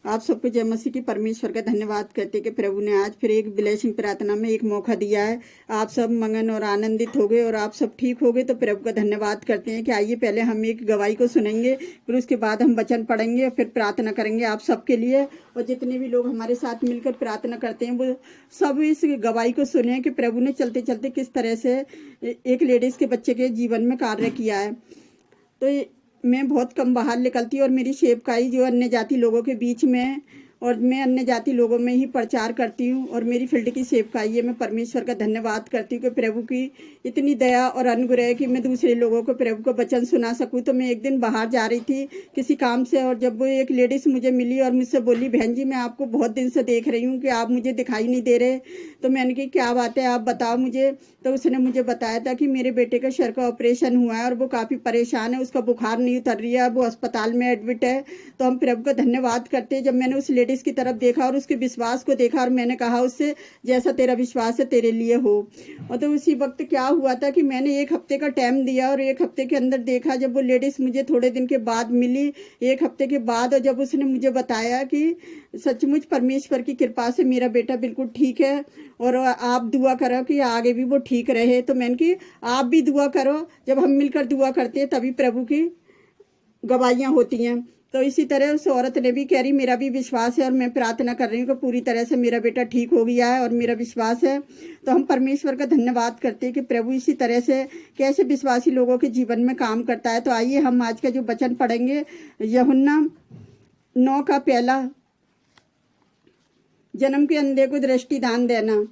आप सबको जय मसीह की परमेश्वर का धन्यवाद करते कि प्रभु ने आज फिर एक ब्लेसिंग प्रार्थना में एक मौका दिया है। आप सब मगन और आनंदित हो गए और आप सब ठीक हो गए, तो प्रभु का धन्यवाद करते हैं कि आइए पहले हम एक गवाही को सुनेंगे, फिर उसके बाद हम वचन पढ़ेंगे और फिर प्रार्थना करेंगे आप सबके लिए। और जितने भी लोग हमारे साथ मिलकर प्रार्थना करते हैं वो सब इस गवाही को सुने कि प्रभु ने चलते चलते किस तरह से एक लेडीज़ के बच्चे के जीवन में कार्य किया है। तो मैं बहुत कम बाहर निकलती हूँ और मेरी सेवकाई जो अन्य जाति लोगों के बीच में है और मैं अन्य जाति लोगों में ही प्रचार करती हूँ और मेरी फील्ड की सेवकाई है। मैं परमेश्वर का धन्यवाद करती हूँ कि प्रभु की इतनी दया और अनुग्रह कि मैं दूसरे लोगों को प्रभु को वचन सुना सकूँ। तो मैं एक दिन बाहर जा रही थी किसी काम से और जब वो एक लेडीज़ मुझे मिली और मुझसे बोली, बहन जी मैं आपको बहुत दिन से देख रही हूँ कि आप मुझे दिखाई नहीं दे रहे। तो मैंने कहा क्या बात है, आप बताओ मुझे। तो उसने मुझे बताया था कि मेरे बेटे का सर का ऑपरेशन हुआ है और वो काफ़ी परेशान है, उसका बुखार नहीं उतर रही है, वो अस्पताल में एडमिट है। तो हम प्रभु का धन्यवाद करते हैं। जब मैंने उस लेडीज़ की तरफ देखा और उसके विश्वास को देखा और मैंने कहा उससे, जैसा तेरा विश्वास है तेरे लिए हो। और तो उसी वक्त क्या हुआ था कि मैंने एक हफ्ते का टाइम दिया और एक हफ्ते के अंदर देखा जब वो लेडीज़ मुझे थोड़े दिन के बाद मिली, एक हफ्ते के बाद, और जब उसने मुझे बताया कि सचमुच परमेश्वर की कृपा से मेरा बेटा बिल्कुल ठीक है और आप दुआ करो कि आगे भी वो ठीक रहे। तो मैंने कि आप भी दुआ करो, जब हम मिलकर दुआ करते हैं तभी प्रभु की गवाहियाँ होती हैं। तो इसी तरह उस औरत ने भी कह रही मेरा भी विश्वास है और मैं प्रार्थना कर रही हूँ कि पूरी तरह से मेरा बेटा ठीक हो गया है और मेरा विश्वास है। तो हम परमेश्वर का धन्यवाद करते हैं कि प्रभु इसी तरह से कैसे विश्वासी लोगों के जीवन में काम करता है। तो आइए हम आज का जो वचन पढ़ेंगे, यूहन्ना 9 का पहला, जन्म के अंधे को दृष्टि दान देना।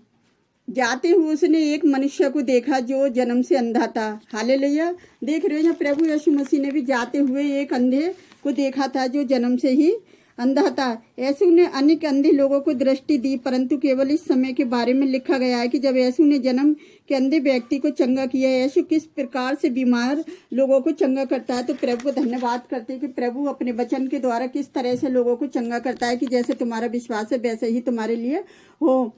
जाते हुए उसने एक मनुष्य को देखा जो जन्म से अंधा था। हालेलुया। देख रहे हो यहाँ प्रभु यीशु मसीह ने भी जाते हुए एक अंधे को देखा था जो जन्म से ही अंधा था। यीशु ने अनेक अंधे लोगों को दृष्टि दी, परंतु केवल इस समय के बारे में लिखा गया है कि जब यीशु ने जन्म के अंधे व्यक्ति को चंगा किया। यीशु किस प्रकार से बीमार लोगों को चंगा करता है। तो प्रभु को धन्यवाद करते हैं कि प्रभु अपने वचन के द्वारा किस तरह से लोगों को चंगा करता है कि जैसे तुम्हारा विश्वास है वैसे ही तुम्हारे लिए हो।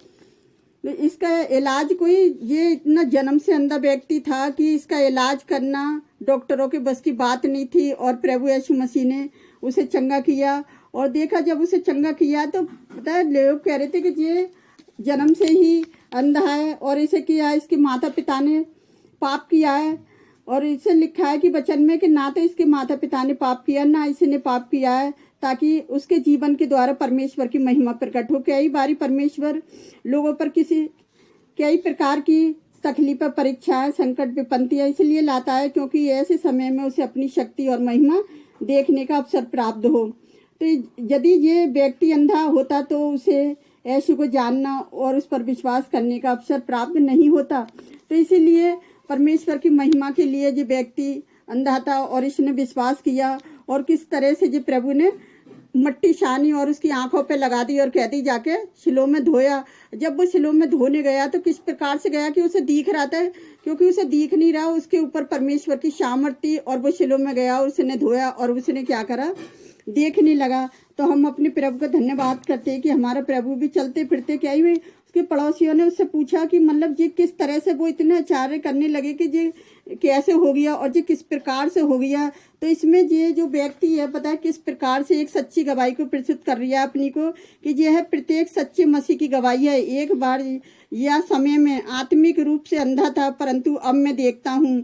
इसका इलाज कोई, ये इतना जन्म से अंधा व्यक्ति था कि इसका इलाज करना डॉक्टरों के बस की बात नहीं थी और प्रभु यीशु मसीह ने उसे चंगा किया। और देखा जब उसे चंगा किया तो पता है लोग कह रहे थे कि ये जन्म से ही अंधा है और इसे किया इसके माता पिता ने पाप किया है। और इसे लिखा है कि वचन में कि ना तो इसके माता पिता ने पाप किया ना इसने पाप किया है, ताकि उसके जीवन के द्वारा परमेश्वर की महिमा प्रकट हो। कई बारी परमेश्वर लोगों पर कई प्रकार की तकलीफ, परीक्षाएं, संकट, विपत्तियां इसलिए लाता है क्योंकि ऐसे समय में उसे अपनी शक्ति और महिमा देखने का अवसर प्राप्त हो। तो यदि ये व्यक्ति अंधा होता तो उसे यीशु को जानना और उस पर विश्वास करने का अवसर प्राप्त नहीं होता। तो इसीलिए परमेश्वर की महिमा के लिए जो व्यक्ति अंधा था और इसने विश्वास किया और किस तरह से जो प्रभु ने मट्टी छानी और उसकी आंखों पे लगा दी और कह दी जाके शिलोह में धोया। जब वो शिलोह में धोने गया तो किस प्रकार से गया कि उसे दिख रहा था, क्योंकि उसे दिख नहीं रहा, उसके ऊपर परमेश्वर की सामर्थ थी। और वो शिलोह में गया और उसने धोया और उसने क्या करा, देखने लगा। तो हम अपने प्रभु का धन्यवाद करते हैं कि हमारा प्रभु भी चलते फिरते, क्या ही उसके पड़ोसियों ने उससे पूछा कि मतलब जी किस तरह से वो इतने आचार्य करने लगे कि जी कैसे हो गया और जी किस प्रकार से हो गया। तो इसमें ये जो व्यक्ति है पता है किस प्रकार से एक सच्ची गवाही को प्रस्तुत कर रही है अपनी को कि यह प्रत्येक सच्चे मसीह की गवाही है। एक बार यह समय में आत्मिक रूप से अंधा था परंतु अब मैं देखता हूँ,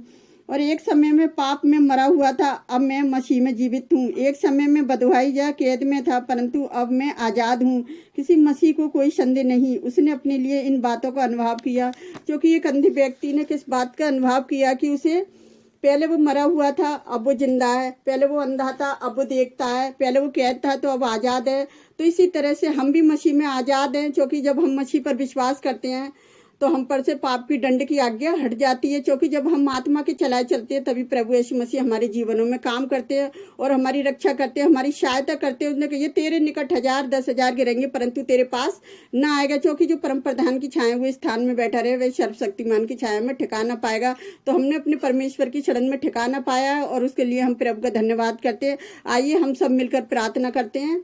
और एक समय में पाप में मरा हुआ था अब मैं मसीह में जीवित हूँ। एक समय में बंधुआई या कैद में था परंतु अब मैं आज़ाद हूँ। किसी मसीह को कोई संदेह नहीं। उसने अपने लिए इन बातों का अनुभव किया, क्योंकि एक अंधे व्यक्ति ने किस बात का अनुभव किया कि उसे पहले वो मरा हुआ था अब वो जिंदा है, पहले वो अंधा था अब वो देखता है, पहले वो कैद था तो अब आज़ाद है। तो इसी तरह से हम भी मसीह में आज़ाद हैं, क्योंकि जब हम मसीह पर विश्वास करते हैं तो हम पर से पाप की दंड की आज्ञा हट जाती है। क्योंकि जब हम आत्मा के चलाए चलते हैं तभी प्रभु यीशु मसीह हमारे जीवनों में काम करते हैं और हमारी रक्षा करते हैं, हमारी सहायता करते हैं। उसने कहा ये तेरे निकट 1000 10,000 गिरेंगे परंतु तेरे पास ना आएगा, क्योंकि जो परम प्रधान की छाया हुए स्थान में बैठा रहे वह सर्वशक्तिमान की छाया में ठिकाना पाएगा। तो हमने अपने परमेश्वर की शरण में ठिकाना पाया है और उसके लिए हम प्रभु का धन्यवाद करते हैं। आइए हम सब मिलकर प्रार्थना करते हैं।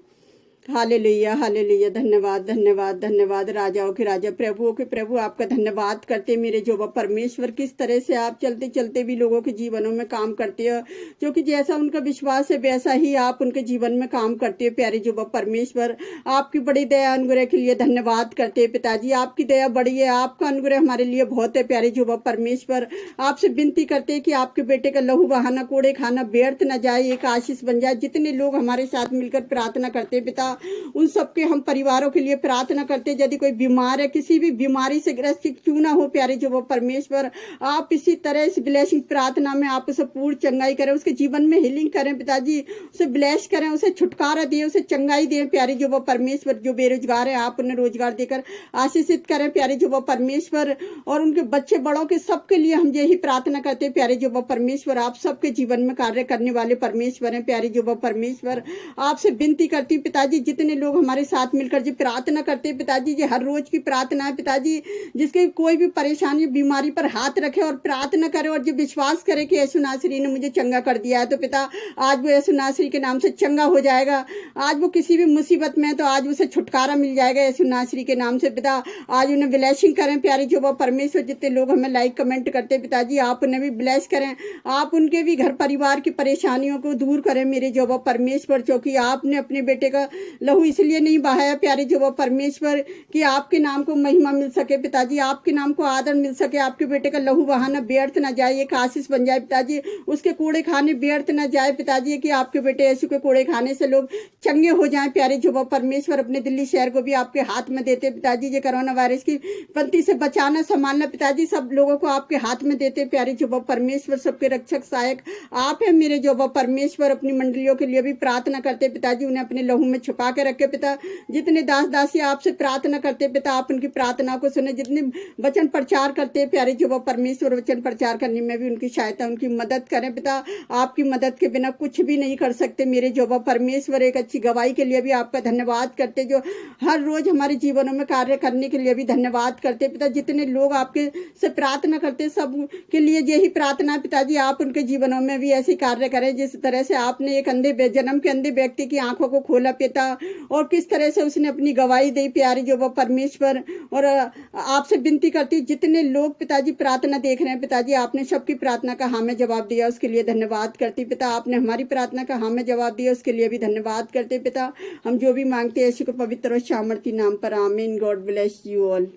Hallelujah hallelujah. धन्यवाद धन्यवाद धन्यवाद। राजाओं के राजा, प्रभुओं के प्रभु, आपका धन्यवाद करते मेरे जोबा परमेश्वर। किस तरह से आप चलते चलते भी लोगों के जीवनों में काम करते हो, क्योंकि जैसा उनका विश्वास है वैसा ही आप उनके जीवन में काम करते हो प्यारे जोबा परमेश्वर। आपकी बड़ी दया अनुग्रह के लिए धन्यवाद करते हैं पिताजी। आपकी दया बड़ी है, आपका अनुग्रह हमारे लिए बहुत है प्यारे जोबा परमेश्वर। आपसे विनती करते हैं कि आपके बेटे का लहू बहाना, कोड़े खाना व्यर्थ न जाए, एक आशीष बन जाए। जितने लोग हमारे साथ मिलकर प्रार्थना करते हैं पिता, उन सबके हम परिवारों के लिए प्रार्थना करते हैं। यदि कोई बीमार है, किसी भी बीमारी से ग्रस्त क्यों ना हो प्यारे जो वो परमेश्वर, आप इसी तरह इस ब्लेसिंग प्रार्थना में आप उसे पूर्ण चंगाई करें, उसके जीवन में हीलिंग करें पिताजी, उसे ब्लेस करें, उसे छुटकारा दिए, उसे चंगाई दें प्यारे जो वो परमेश्वर। जो बेरोजगार है आप उन्हें रोजगार देकर आशीषित करें प्यारे जो वो परमेश्वर। और उनके बच्चे बड़ों के सबके लिए हम यही प्रार्थना करते हैं प्यारे जो वो परमेश्वर। आप सबके जीवन में कार्य करने वाले परमेश्वर हैं प्यारे जो वो परमेश्वर। आपसे विनती करती हूँ पिताजी, जितने लोग हमारे साथ मिलकर जी प्रार्थना करते हैं पिताजी, जी हर रोज की प्रार्थना है पिताजी, जिसके कोई भी परेशानी बीमारी पर हाथ रखे और प्रार्थना करे और जो विश्वास करे कि यीशु नासरी ने मुझे चंगा कर दिया है, तो पिता आज वो यीशु नासरी के नाम से चंगा हो जाएगा। आज वो किसी भी मुसीबत में है तो आज उसे छुटकारा मिल जाएगा यीशु नासरी के नाम से पिता। आज उन्हें ब्लेसिंग करें प्यारे जो वो परमेश्वर। जितने लोग हमें लाइक कमेंट करते पिताजी, आप उन्हें भी ब्लेस करें, आप उनके भी घर परिवार की परेशानियों को दूर करें मेरे जो वो परमेश्वर। क्योंकि आपने अपने बेटे का लहू इसलिए नहीं बहाया प्यारे जो वो परमेश्वर कि आपके नाम को महिमा मिल सके पिताजी, आपके नाम को आदर मिल सके। आपके बेटे का लहू बहाना व्यर्थ न जाए, एक आशीष बन जाए पिताजी, उसके कूड़े खाने व्यर्थ न जाए पिताजी, कि आपके बेटे यीशु के कूड़े खाने से लोग चंगे हो जाएं प्यारे जो वो परमेश्वर। अपने दिल्ली शहर को भी आपके हाथ में देते पिताजी, जो कोरोना वायरस की पंक्ति से बचाना संभालना पिताजी, सब लोगों को आपके हाथ में देते प्यारे जो वो परमेश्वर। सबके रक्षक सहायक आप है मेरे जो वो परमेश्वर। अपनी मंडलियों के लिए भी प्रार्थना करते पिताजी, उन्हें अपने लहू में छुपा के रखे पिता। जितने दास दासी आपसे प्रार्थना करते पिता, आप उनकी प्रार्थना को सुने। जितने वचन प्रचार करते प्यारे जो वो परमेश्वर, वचन प्रचार करने में भी उनकी सहायता, उनकी मदद करें पिता। आपकी मदद के बिना कुछ भी नहीं कर सकते मेरे जो वो परमेश्वर। एक अच्छी गवाही के लिए भी आपका धन्यवाद करते, जो हर रोज हमारे जीवनों में कार्य करने के लिए भी धन्यवाद करते पिता। जितने लोग आपके से प्रार्थना करते सब के लिए यही प्रार्थना पिताजी, आप उनके जीवनों में भी ऐसे कार्य करें जिस तरह से आपने एक अंधे जन्म के अंधे व्यक्ति की आंखों को खोला पिता, और किस तरह से उसने अपनी गवाही दी प्यारी जो वो परमेश्वर। और आपसे विनती करती हूँ, जितने लोग पिताजी प्रार्थना देख रहे हैं पिताजी, आपने सबकी प्रार्थना का हाँ में जवाब दिया, उसके लिए धन्यवाद करती पिता। आपने हमारी प्रार्थना का हाँ में जवाब दिया, उसके लिए भी धन्यवाद करते पिता। हम जो भी मांगते हैं यीशु के पवित्र और सामर्थी नाम पर, आमीन। God bless you all.